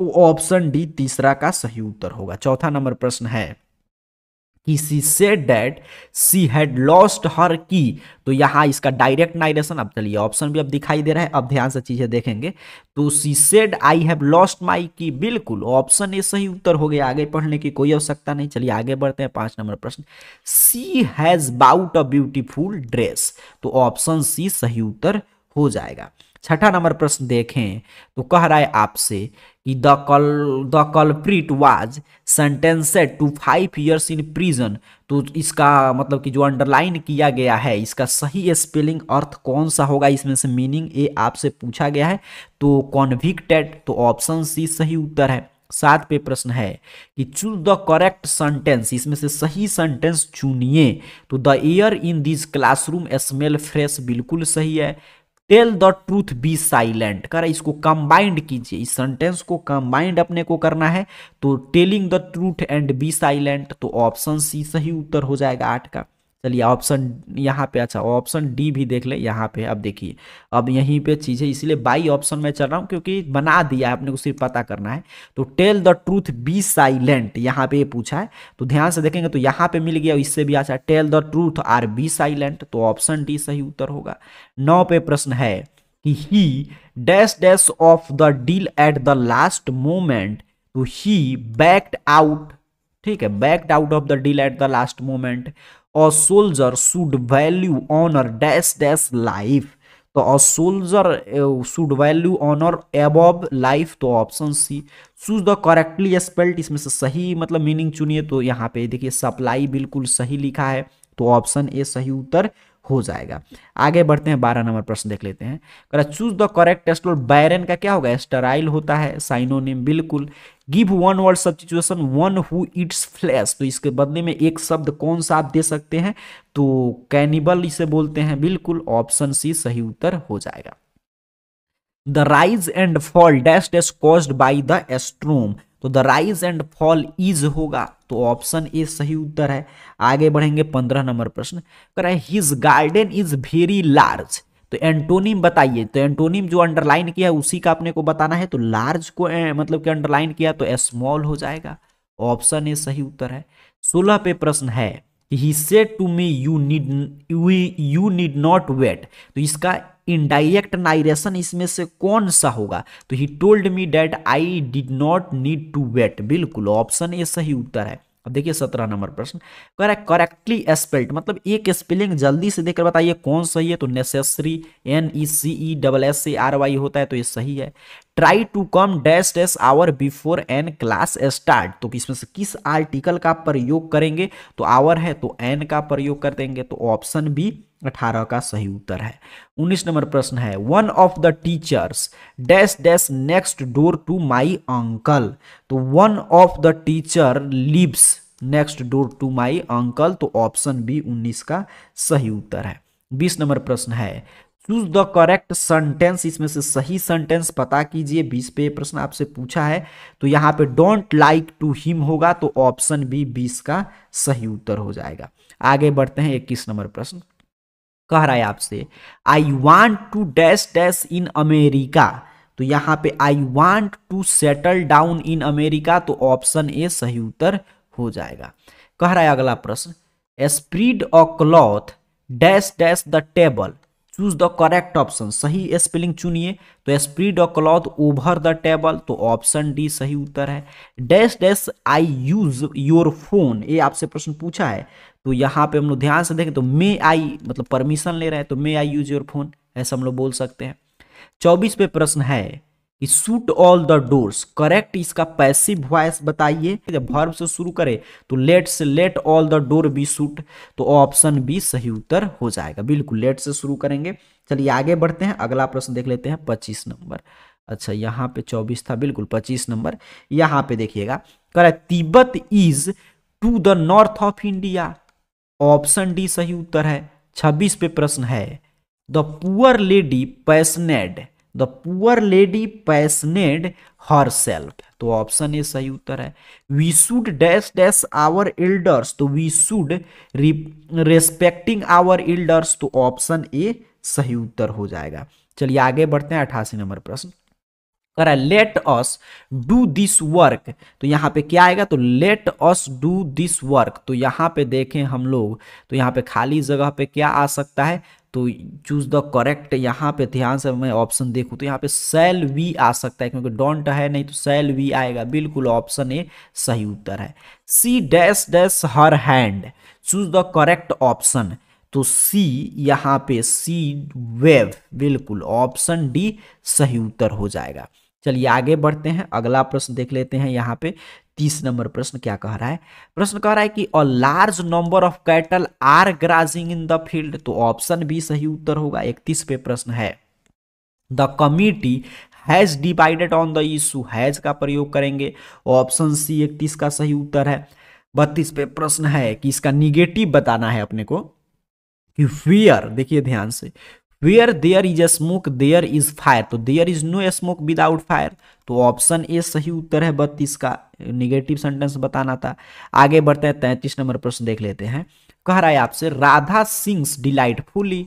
[SPEAKER 1] तो ऑप्शन डी तीसरा का सही उत्तर होगा। चौथा नंबर प्रश्न है कि she said that she had lost her की, तो यहाँ इसका डायरेक्ट नाइरेशन, अब चलिए ऑप्शन भी अब दिखाई दे रहा है, अब ध्यान से चीजें देखेंगे। तो she said I have lost my की, बिल्कुल ऑप्शन ए सही उत्तर हो गया, आगे पढ़ने की कोई आवश्यकता नहीं। चलिए आगे बढ़ते हैं 5 नंबर प्रश्न। She has bought a beautiful dress, तो ऑप्शन सी सही उत्तर हो जाएगा। छठा नंबर प्रश्न देखें तो कह रहा है आपसे कि the culprit was sentenced to 5 years in prison, तो इसका मतलब कि जो अंडरलाइन किया गया है इसका सही स्पेलिंग अर्थ कौन सा होगा, इसमें से मीनिंग ए आपसे पूछा गया है। तो कॉन्विक्टेड, तो ऑप्शन सी सही उत्तर है। 7 पे प्रश्न है कि चूज द करेक्ट सेंटेंस, इसमें से सही सेंटेंस चुनिए। तो the air in this classroom smell fresh, बिल्कुल सही है। Tell the truth be silent, कर इसको कंबाइंड कीजिए, इस सेंटेंस को कंबाइंड अपने को करना है। तो telling the truth and be silent, तो ऑप्शन सी सही उत्तर हो जाएगा 8 का। चलिए ऑप्शन यहाँ पे, अच्छा ऑप्शन डी भी देख ले यहाँ पे। अब देखिए अब यहीं पे चीजें, इसलिए बाई ऑप्शन में चल रहा हूँ क्योंकि बना दिया है, अपने को सिर्फ पता करना है। तो tell the truth be silent यहाँ पे पूछा है, तो ध्यान से देखेंगे तो यहाँ पे मिल गया, इससे भी अच्छा tell the truth or be silent, तो ऑप्शन डी सही उत्तर होगा। 9 पे प्रश्न है कि he dash dash of the deal at the last moment, तो ही बैक्ड आउट, ठीक है, backed out of the deal at the last moment. A soldier should value honor dash dash life, तो a soldier should value honor above life, तो option C. Choose the correctly spelled, इसमें से सही मतलब मीनिंग चुनिए। तो यहाँ पे देखिए सप्लाई बिल्कुल सही लिखा है, तो ऑप्शन ए सही उत्तर हो जाएगा। आगे बढ़ते हैं 12 नंबर प्रश्न देख लेते हैं। चूज द करेक्ट स्टेरोल, बैरन का क्या होगा, स्टेराइल होता है, साइनोनिम बिल्कुल। Give one word substitution, one who Yeats flash, तो इसके बदले में एक शब्द कौन सा आप दे सकते हैं, तो कैनिबल इसे बोलते हैं, बिल्कुल ऑप्शन सी सही उत्तर हो जाएगा। The rise and fall dash dash caused by the storm, तो the rise and fall is होगा, तो ऑप्शन ए सही उत्तर है। आगे बढ़ेंगे 15 नंबर प्रश्न। कह रहा है his garden is very large, तो एंटोनिम बताइए। तो एंटोनिम जो अंडरलाइन किया है उसी का अपने को बताना है, तो लार्ज को मतलब कि अंडरलाइन किया तो स्मॉल हो जाएगा, ऑप्शन ए सही उत्तर है। 16 पे प्रश्न है he said to me you need not wait, तो इसका इनडायरेक्ट नाइरेशन इसमें से कौन सा होगा, तो he told me that I did not need to wait, बिल्कुल ऑप्शन ए सही उत्तर है। अब देखिए 17 नंबर प्रश्न कह रहा है करेक्टली स्पेल्ड, मतलब एक स्पेलिंग जल्दी से देखकर बताइए कौन सही है, तो नेसेसरी NECESSARY होता है, तो ये सही है। Try to come dash dash hour before an class start, तो इसमें से किस आर्टिकल का प्रयोग करेंगे, तो आवर है तो एन का प्रयोग कर देंगे, तो ऑप्शन बी 18 का सही उत्तर है। 19 नंबर प्रश्न है one of the teachers dash dash next door to my uncle, तो one of the teacher lives next door to my uncle, तो ऑप्शन बी 19 का सही उत्तर है। 20 नंबर प्रश्न है चूज द करेक्ट सेंटेंस, इसमें से सही सेंटेंस पता कीजिए। 20 पे प्रश्न आपसे पूछा है, तो यहाँ पे डोंट लाइक टू हिम होगा, तो ऑप्शन बी 20 का सही उत्तर हो जाएगा। आगे बढ़ते हैं 21 नंबर प्रश्न। कह रहा है आपसे I want to dash dash in America, तो यहाँ पे I want to settle down in America, तो ऑप्शन ए सही उत्तर हो जाएगा। कह रहा है अगला प्रश्न spread a cloth dash dash the table, choose the correct option, सही स्पेलिंग चुनिए। तो spread a cloth over the table, तो ऑप्शन डी सही उत्तर है। Dash dash I use your phone, ये आपसे प्रश्न पूछा है, तो यहाँ पे हम लोग ध्यान से देखें तो मे आई मतलब परमिशन ले रहे हैं, तो मे आई यूज योर फोन ऐसा हम लोग बोल सकते हैं। 24 पे प्रश्न है कि shut all the doors, correct इसका पैसिव वॉइस बताइए। जब वर्ब से शुरू करे तो लेट से let all the door be shut, तो ऑप्शन बी सही उत्तर हो जाएगा। बिल्कुल लेट से शुरू करेंगे। चलिए आगे बढ़ते हैं, अगला प्रश्न देख लेते हैं 25 नंबर। अच्छा यहाँ पे 24 था, बिल्कुल 25 नंबर। यहाँ पे देखिएगा correct Tibet is to the north of India, option D सही उत्तर है। 26 पे प्रश्न है the poor lady poisoned, the poor lady poisoned herself, तो ऑप्शन ए सही उत्तर है। We should dash dash our elders, तो we should respecting our elders, तो ऑप्शन ए सही उत्तर हो जाएगा। चलिए आगे बढ़ते हैं 88 नंबर प्रश्न। कह रहा है let us do this work, तो यहाँ पे क्या आएगा, तो let us do this work, तो यहाँ पे देखें हम लोग तो यहाँ पे खाली जगह पे क्या आ सकता है, तो चूज द करेक्ट, यहाँ पे ध्यान से मैं ऑप्शन देखूँ तो यहाँ पे सेल वी आ सकता है, क्योंकि डोंट है नहीं तो सेल वी आएगा। बिल्कुल ऑप्शन ए सही उत्तर है। She dash dash her hand, choose the correct option, तो सी यहाँ पे सी वेव, बिल्कुल ऑप्शन डी सही उत्तर हो जाएगा। चलिए आगे बढ़ते हैं, अगला प्रश्न देख लेते हैं। यहाँ पे 30 नंबर प्रश्न क्या कह रहा है, प्रश्न कह रहा है कि a large number of cattle are grazing in the field, तो ऑप्शन बी सही उत्तर होगा। 31 पे प्रश्न है the committee has divided on the issue, has का प्रयोग करेंगे, ऑप्शन सी 31 का सही उत्तर है। 32 पे प्रश्न है कि इसका निगेटिव बताना है अपने को कि फियर, देखिए ध्यान से, where there is smoke there is fire, तो there is no smoke without fire, तो ऑप्शन ए सही उत्तर है। 32 का निगेटिव सेंटेंस बताना था। आगे बढ़ते हैं 33 नंबर प्रश्न देख लेते हैं। कह रहा है आपसे राधा सिंग्स डिलाइटफुली,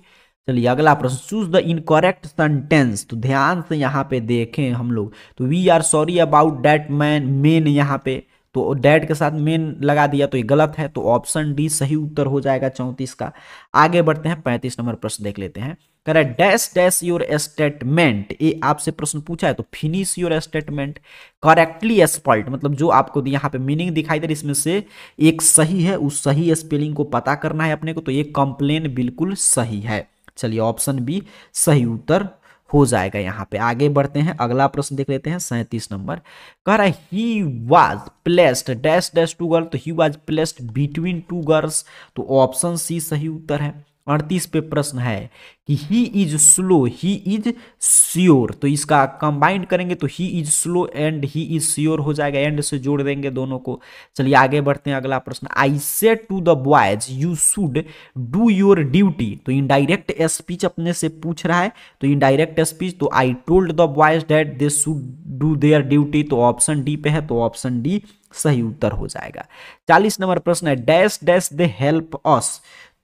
[SPEAKER 1] चलिए अगला प्रश्न चूज द इनकरेक्ट सेंटेंस, तो ध्यान से यहाँ पे देखें हम लोग तो we are sorry about that man, men यहाँ पे तो डैड के साथ मेन लगा दिया तो ये गलत है, तो ऑप्शन डी सही उत्तर हो जाएगा 34 का। आगे बढ़ते हैं 35 नंबर प्रश्न देख लेते हैं। कह रहा है डैश डैश योर स्टेटमेंट, ये आपसे प्रश्न पूछा है तो finish your statement correctly spelled, मतलब जो आपको यहाँ पे मीनिंग दिखाई दे रही इसमें से एक सही है, उस सही स्पेलिंग को पता करना है अपने को, तो ये कंप्लेन बिल्कुल सही है। चलिए ऑप्शन बी सही उत्तर हो जाएगा। यहाँ पे आगे बढ़ते हैं, अगला प्रश्न देख लेते हैं 37 नंबर। कह रहा है he was placed dash dash two girl, तो he was placed between two girls, तो ऑप्शन सी सही उत्तर है। 38 पे प्रश्न है कि he is slow he is sure, तो इसका कंबाइंड करेंगे तो he is slow and he is sure हो जाएगा, एंड से जोड़ देंगे दोनों को। चलिए आगे बढ़ते हैं, अगला प्रश्न I said to the boys you should do your duty, तो इनडायरेक्ट स्पीच अपने से पूछ रहा है, तो इनडायरेक्ट स्पीच तो I told the boys that they should do their duty, तो ऑप्शन डी पे है, तो ऑप्शन डी सही उत्तर हो जाएगा। 40 नंबर प्रश्न है dash dash they help us,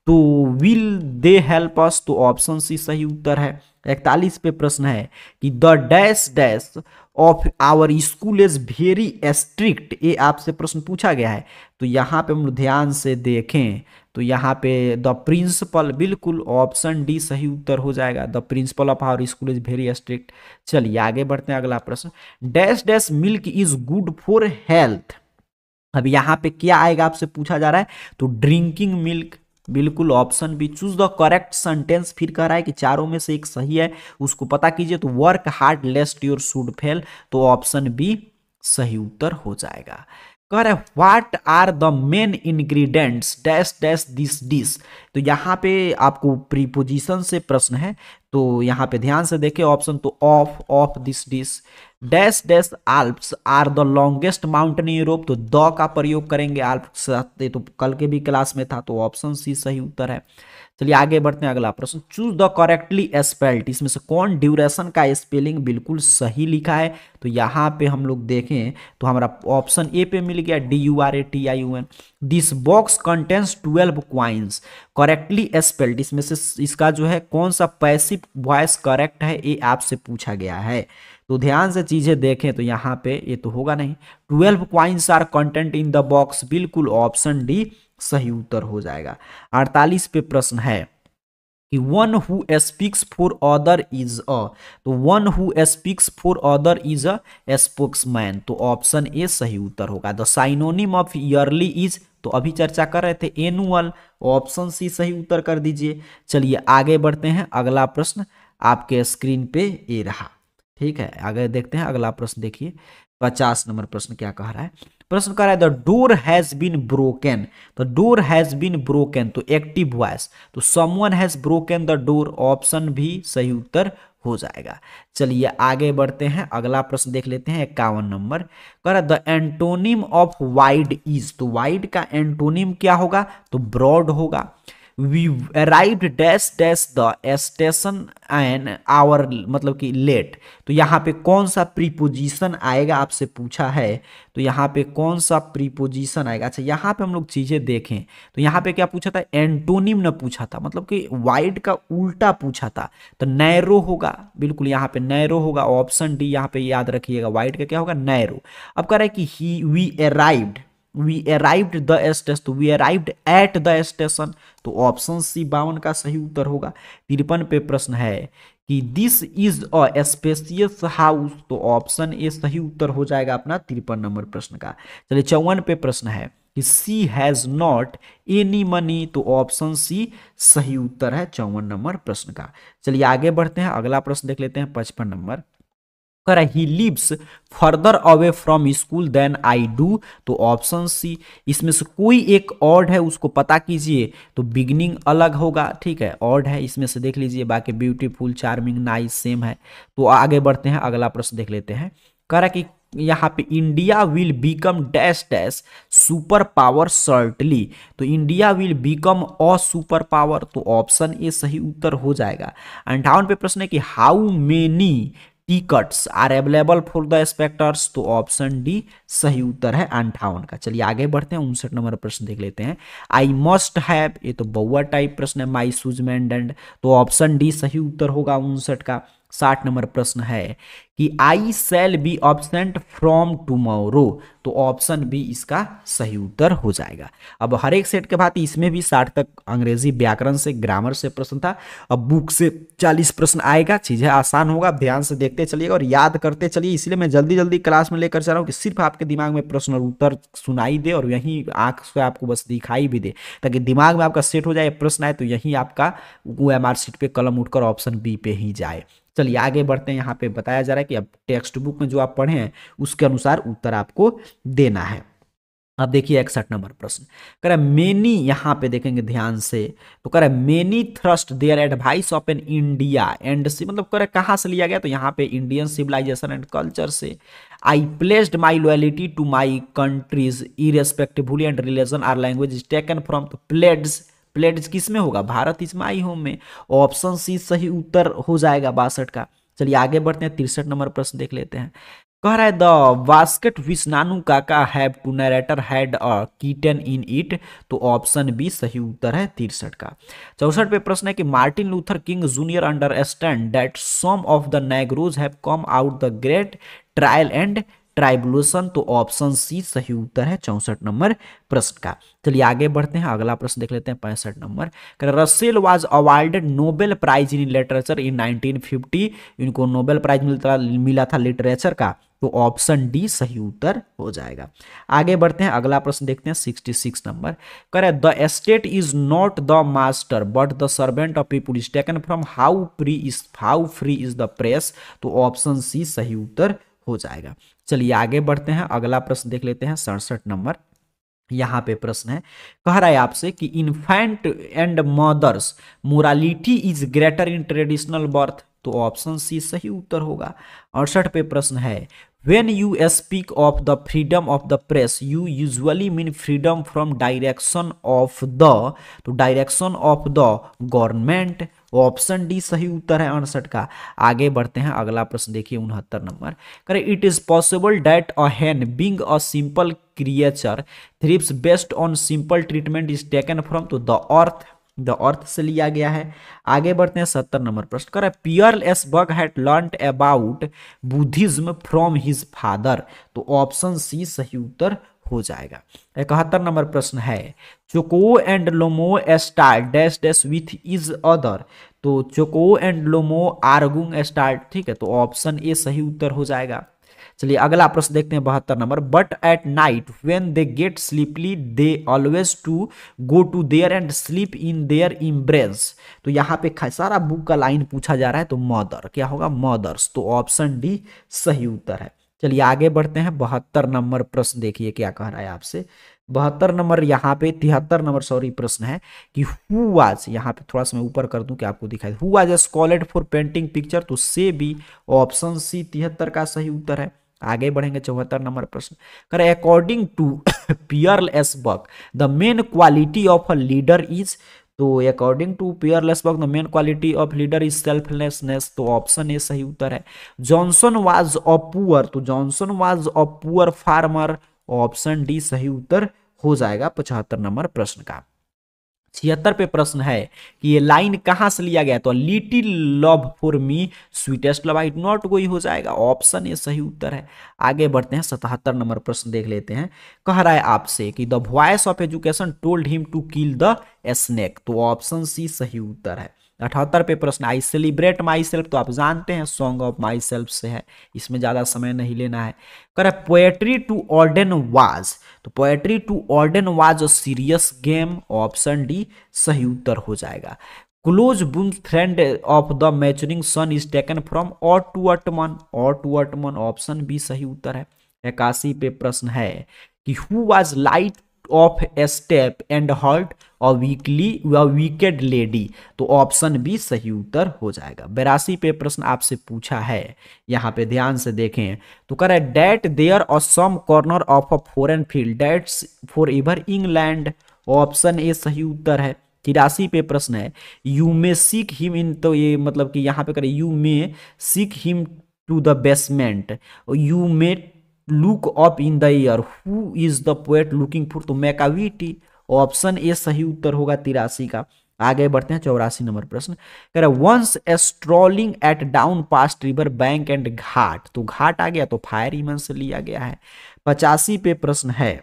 [SPEAKER 1] तो विल दे हेल्प अस, तो ऑप्शन सी सही उत्तर है। 41 पे प्रश्न है कि the dash dash of our school is very strict, ये आपसे प्रश्न पूछा गया है, तो यहाँ पे हम ध्यान से देखें तो यहाँ पे द प्रिंसिपल, बिल्कुल ऑप्शन डी सही उत्तर हो जाएगा। The principal of our school is very strict. चलिए आगे बढ़ते हैं, अगला प्रश्न dash dash milk is good for health, अब यहाँ पे क्या आएगा आपसे पूछा जा रहा है, तो ड्रिंकिंग मिल्क, बिल्कुल option B choose the correct sentence, फिर कह रहा है कि चारों में से एक सही है उसको पता कीजिए, तो work hard lest your should fail, तो ऑप्शन बी सही उत्तर हो जाएगा। कह रहा है what are the main ingredients dash dash this dish, तो यहाँ पे आपको प्रीपोजिशन से प्रश्न है, तो यहाँ पे ध्यान से देखें ऑप्शन तो of this dish, dash dash Alps are the longest mountain in Europe, तो द का प्रयोग करेंगे आल्प्स, तो कल के भी क्लास में था, तो ऑप्शन सी सही उत्तर है। चलिए आगे बढ़ते हैं, अगला प्रश्न, चूज द करेक्टली स्पेल्ड, इसमें से कौन ड्यूरेशन का स्पेलिंग बिल्कुल सही लिखा है, तो यहाँ पे हम लोग देखें तो हमारा ऑप्शन ए पे मिल गया DURATION। This box contains 12 coins, correctly spelled, इसमें से इसका जो है कौन सा पैसिव वॉइस करेक्ट है, ये आपसे पूछा गया है। तो ध्यान से चीजें देखें तो यहाँ पे ये तो होगा नहीं, 12 coins are content in the box, बिल्कुल ऑप्शन डी सही उत्तर हो जाएगा। 48 पे प्रश्न है कि one who speaks for other is a, तो one who speaks for other is a spokesman, तो ऑप्शन ए सही उत्तर होगा। The synonym of yearly is, तो अभी चर्चा कर रहे थे एनुअल, ऑप्शन सी सही उत्तर कर दीजिए। चलिए आगे बढ़ते हैं, अगला प्रश्न आपके स्क्रीन पे ये रहा, ठीक है। आगे देखते हैं अगला प्रश्न, देखिए 50 नंबर प्रश्न क्या कह रहा है। प्रश्न कह रहा है the door has been broken, तो डोर हैज बीन ब्रोकन, तो एक्टिव वॉइस, तो someone has broken the door, option भी सही उत्तर हो जाएगा। चलिए आगे बढ़ते हैं, अगला प्रश्न देख लेते हैं 51 नंबर। कह रहा है the antonym of wide is, तो वाइड का एंटोनिम क्या होगा, तो ब्रॉड होगा। We arrived dash dash the station and hour, मतलब कि लेट, तो यहाँ पे कौन सा प्रीपोजिशन आएगा आपसे पूछा है, तो यहाँ पे कौन सा प्रीपोजिशन आएगा। अच्छा यहाँ पे हम लोग चीजें देखें तो यहाँ पे क्या पूछा था, एंटोनिम न पूछा था, मतलब कि वाइड का उल्टा पूछा था, तो नैरो होगा, बिल्कुल यहाँ पे नैरो होगा, ऑप्शन डी यहाँ पे याद रखिएगा, वाइड का क्या होगा, नैरो। अब कह रहा है कि he we arrived the station, तो we arrived at the station, तो ऑप्शन सी 52 का सही उत्तर होगा। 53 पे प्रश्न है कि this is a spacious house, तो ऑप्शन ए सही उत्तर हो जाएगा अपना 53 नंबर प्रश्न का। चलिए 54 पे प्रश्न है कि सी हैज नॉट एनी मनी, तो ऑप्शन सी सही उत्तर है 54 नंबर प्रश्न का। चलिए आगे बढ़ते हैं, अगला प्रश्न देख लेते हैं 55 नंबर। कर he lives further away from school than I do, तो ऑप्शन सी, इसमें से कोई एक ऑड है उसको पता कीजिए, तो बिगनिंग अलग होगा, ठीक है, ऑड है इसमें से देख लीजिए, बाकी ब्यूटीफुल, चार्मिंग, नाइस सेम है। तो आगे बढ़ते हैं, अगला प्रश्न देख लेते हैं। कह रहा है कि यहाँ पे India will become dash dash super power certainly, तो India will become a super power, तो ऑप्शन ए सही उत्तर हो जाएगा। 58 पे प्रश्न है कि how many tickets are available for the spectators, तो ऑप्शन डी सही उत्तर है 58 का। चलिए आगे बढ़ते हैं, 59 नंबर प्रश्न देख लेते हैं। आई मस्ट हैव, ये तो बउआ टाइप प्रश्न है, माई शूज मेंडेंड, तो ऑप्शन डी सही उत्तर होगा 59 का। 60 नंबर प्रश्न है कि I shall be absent from tomorrow, तो ऑप्शन बी इसका सही उत्तर हो जाएगा। अब हर एक सेट के बाद इसमें भी 60 तक अंग्रेजी व्याकरण से, ग्रामर से प्रश्न था। अब बुक से 40 प्रश्न आएगा, चीजें आसान होगा, ध्यान से देखते चलिएगा और याद करते चलिए, इसलिए मैं जल्दी जल्दी क्लास में लेकर चल रहा हूँ कि सिर्फ आपके दिमाग में प्रश्न और उत्तर सुनाई दे और यहीं आंख से आपको बस दिखाई भी दे, ताकि दिमाग में आपका सेट हो जाए, प्रश्न आए तो यहीं आपका OMR शीट पे कलम उठकर ऑप्शन बी पे ही जाए। चलिए आगे बढ़ते हैं, यहाँ पे बताया जा रहा है कि अब टेक्स्ट बुक में जो आप पढ़े हैं उसके अनुसार उत्तर आपको देना है। अब देखिए 61 नंबर प्रश्न कह रहा है मेनी, यहाँ पे देखेंगे ध्यान से, तो कह रहा है many thrust their advice of an India and C, मतलब कह रहा है कहाँ से लिया गया, तो यहाँ पे इंडियन सिविलाइजेशन एंड कल्चर से। I placed my loyalty to my countries irrespectively and religion are language is taken from, तो प्लेड्स, प्लेड्स किस में होगा, भारत इज माई होम में, ऑप्शन सी सही उत्तर हो जाएगा 62 का। चलिए आगे बढ़ते हैं, 63 नंबर प्रश्न देख लेते हैं। कह रहा है the basket which Nanu Kaka have to narrator had a kitten in it, तो ऑप्शन बी सही उत्तर है 63 का। 64 पे प्रश्न है कि Martin Luther King junior understand that some of the Negroes have come out the great trial and tribulation, तो ऑप्शन सी सही उत्तर है 64 नंबर प्रश्न का। चलिए आगे बढ़ते हैं, अगला प्रश्न देख लेते हैं 65 number. Russell was awarded Nobel prize in literature in 1950, इनको नोबेल प्राइज मिला था लिटरेचर का, तो ऑप्शन डी सही उत्तर हो जाएगा। आगे बढ़ते हैं, अगला प्रश्न देखते हैं 66 नंबर। कह रहा है the state is not the master but the servant of people is taken from how free is the press, तो ऑप्शन सी सही उत्तर हो जाएगा। चलिए आगे बढ़ते हैं, अगला प्रश्न देख लेते हैं 67 नंबर। यहाँ पे प्रश्न है, कह रहा है आपसे कि infant and mothers morality is greater in traditional birth, तो ऑप्शन सी सही उत्तर होगा। 68 पे प्रश्न है, When you speak of the freedom of the press, you usually mean freedom from direction of the, तो direction of the government. Option D सही उत्तर है 68 का। आगे बढ़ते हैं, अगला प्रश्न देखिए 69 नंबर। करें, it is possible that a hen being a simple creature thrives based on simple treatment is taken from, तो द अर्थ से लिया गया है। आगे बढ़ते हैं 70 नंबर प्रश्न। कर Pearl S Buck had learned about Buddhism from his father, तो ऑप्शन सी सही उत्तर हो जाएगा। 71 नंबर प्रश्न है, Choco and Lomo start dash dash with is other, तो Choco and Lomo arguing start, ठीक है, तो ऑप्शन ए सही उत्तर हो जाएगा। चलिए अगला प्रश्न देखते हैं 72 number. But at night when they get sleepy they always to go to their and sleep in their embrace, तो यहाँ पे सारा बुक का लाइन पूछा जा रहा है, तो मदर क्या होगा, मदर्स, तो ऑप्शन डी सही उत्तर है। चलिए आगे बढ़ते हैं 72 नंबर प्रश्न देखिए क्या कह रहा है आपसे। 72 नंबर यहाँ पे 73 नंबर सॉरी प्रश्न है कि हु वाज, यहाँ पे थोड़ा सा मैं ऊपर कर दूं कि आपको दिखाई, who was scolded for painting picture, तो से भी ऑप्शन सी 73 का सही उत्तर है। आगे बढ़ेंगे 74 नंबर प्रश्न। करें, according to Pearl S Buck the main quality of a leader is, तो according to Pearl S Buck the main quality of leader is selflessness, तो ऑप्शन ए सही उत्तर है। जॉनसन वाज अ पुअर, तो Johnson was a poor farmer, option D सही उत्तर हो जाएगा 75 नंबर प्रश्न का। 76 पे प्रश्न है कि ये लाइन कहां से लिया गया, तो little love for me sweetest love I not गोई हो जाएगा, ऑप्शन ए सही उत्तर है। आगे बढ़ते हैं 77 नंबर प्रश्न देख लेते हैं। कह रहा है आपसे कि the voice of education told him to kill the snake, तो ऑप्शन सी सही उत्तर है। 78 पे प्रश्न, आई सेलिब्रेट माई सेल्फ, तो आप जानते हैं सॉन्ग ऑफ माई सेल्फ से है, इसमें ज्यादा समय नहीं लेना है। कर पोएट्री टू ऑर्डन वाज, तो poetry to Auden was a serious game, option D सही उत्तर हो जाएगा। Close bosom friend of the maturing sun is taken from ode to autumn, option B सही उत्तर है। 81 पे प्रश्न है कि who was light of a step and heart a wicked lady, तो ऑप्शन बी सही उत्तर हो जाएगा। 82 पे प्रश्न आपसे पूछा है, यहाँ पे ध्यान से देखें, तो कह रहा है डेट देयर और some corner of a foreign field that's forever England, option A सही उत्तर है। 83 पे प्रश्न है, you may seek him in, तो ये मतलब कि यहाँ पे करें you may seek him to the basement, you may look up in the air, who is the poet looking for, तो मैकाविटी, ऑप्शन ए सही उत्तर होगा 83 का। आगे बढ़ते हैं 84 नंबर प्रश्न। कह रहा है once strolling at down past river bank and ghat, तो घाट आ गया तो फायर इमन से लिया गया है। 85 पे प्रश्न है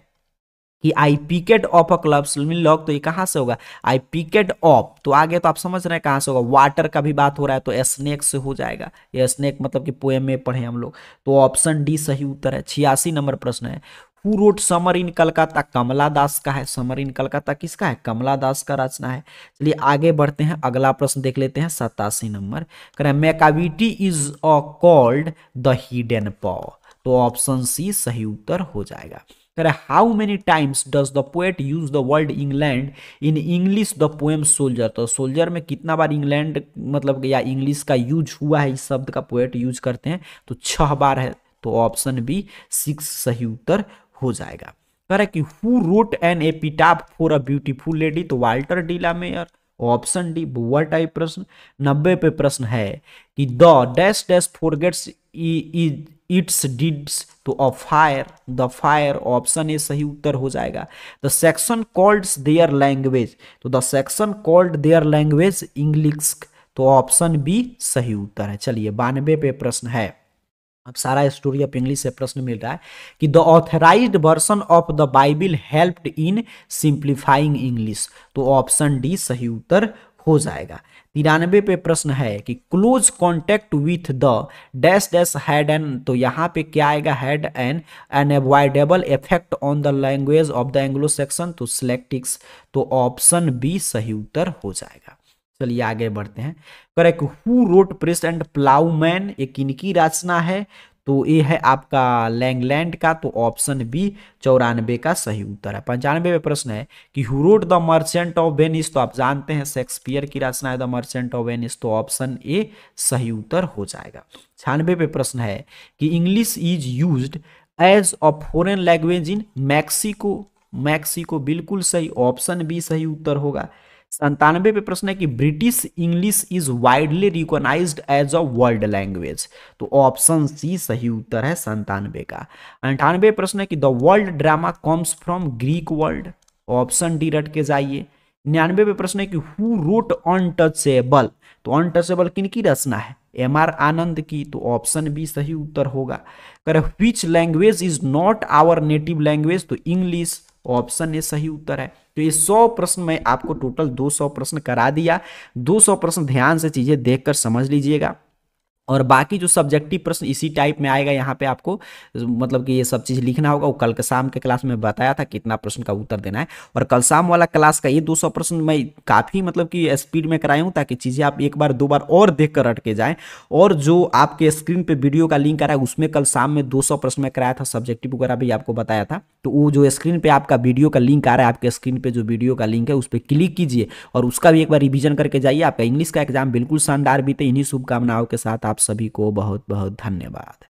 [SPEAKER 1] कि I picked off a club swimming log, तो ये कहां से होगा, आई पिकेट ऑफ, तो आगे तो आप समझ रहे हैं कहां से होगा, वाटर का भी बात हो रहा है तो स्नेक से हो जाएगा, ये स्नेक मतलब कि पोएम में पढ़े हम लोग, तो ऑप्शन डी सही उत्तर है। 86 नंबर प्रश्न है, who road summer in Calcutta, कमला दास का है, समर इन कलकत्ता किसका है, कमला दास का रचना है। चलिए आगे बढ़ते हैं, अगला प्रश्न देख लेते हैं 87 नंबर। कह रहे हैं Macavity is a called the hidden पॉ, तो ऑप्शन सी सही उत्तर हो जाएगा। कह रहा है how many times does the poet use the word England in English the poem soldier, तो सोल्जर में कितना बार इंग्लैंड मतलब या इंग्लिश का यूज हुआ है, इस शब्द का पोएट यूज करते हैं, तो 6 बार है, तो ऑप्शन बी 6 सही उत्तर हो जाएगा। कह रहा है कि who wrote an epitaph for a beautiful lady, तो Walter de la Mare, option D बुआ टाइप प्रश्न। 90 पे प्रश्न है कि the dash dash forgets its deeds to a fire, the fire, option A सही उत्तर हो जाएगा। The Saxons called their language, तो the Saxons called their language English, तो ऑप्शन बी सही उत्तर है। चलिए 92 पे प्रश्न है, अब सारा स्टोरी ऑफ इंग्लिश से प्रश्न मिल रहा है कि the authorized version of the Bible helped in simplifying English, तो ऑप्शन डी सही उत्तर हो जाएगा। 93 पे प्रश्न है कि close contact with the dash dash had an, तो यहाँ पे क्या आएगा, had an unavoidable effect on the language of the Anglo section, तो सिलेक्टिक्स, तो ऑप्शन बी सही उत्तर हो जाएगा। चलिए आगे बढ़ते हैं। Correct, who wrote Piers and Plowman, एक इनकी रचना है, तो ये है आपका लैंगलैंड का, तो ऑप्शन बी 94 का सही उत्तर है। 95 प्रश्न है कि who wrote the merchant of Venice, तो आप जानते हैं शेक्सपियर की रचना है द मर्चेंट ऑफ वेनिस, तो ऑप्शन ए सही उत्तर हो जाएगा। 96 पे प्रश्न है कि English is used as a foreign language in Mexico, Mexico बिल्कुल सही, ऑप्शन बी सही उत्तर होगा। 97 पे प्रश्न है कि British English is widely recognized as a world language, तो ऑप्शन सी सही उत्तर है 97 का। 98 प्रश्न है कि the world drama comes from Greek world, option D रट के जाइए। 99 पे प्रश्न है कि हु रोट अनटचेबल, तो अनटचेबल किनकी रचना है, एम आर आनंद की, तो ऑप्शन बी सही उत्तर होगा। कर which language is not our native language, तो इंग्लिश, ऑप्शन ए सही उत्तर है। तो ये 100 प्रश्न में आपको टोटल 200 प्रश्न करा दिया। 200 प्रश्न ध्यान से चीजें देखकर समझ लीजिएगा, और बाकी जो सब्जेक्टिव प्रश्न इसी टाइप में आएगा, यहाँ पे आपको मतलब कि ये सब चीज़ लिखना होगा। वो कल के शाम के क्लास में बताया था कितना प्रश्न का उत्तर देना है, और कल शाम वाला क्लास का ये 200 प्रश्न मैं काफ़ी मतलब कि स्पीड में कराया हूँ, ताकि चीज़ें आप एक बार दो बार और देख कर अटके जाएँ। और जो आपके स्क्रीन पे वीडियो का लिंक आ रहा है, उसमें कल शाम में 200 प्रश्न में कराया था, सब्जेक्टिव वगैरह भी आपको बताया था। तो वो जो स्क्रीन पे आपका वीडियो का लिंक आ रहा है, आपके स्क्रीन पे जो वीडियो का लिंक है उस पर क्लिक कीजिए और उसका भी एक बार रिवीजन करके जाइए। आपका इंग्लिश का एग्जाम बिल्कुल शानदार बीते। इन्हीं शुभकामनाओं के साथ आप सभी को बहुत बहुत धन्यवाद।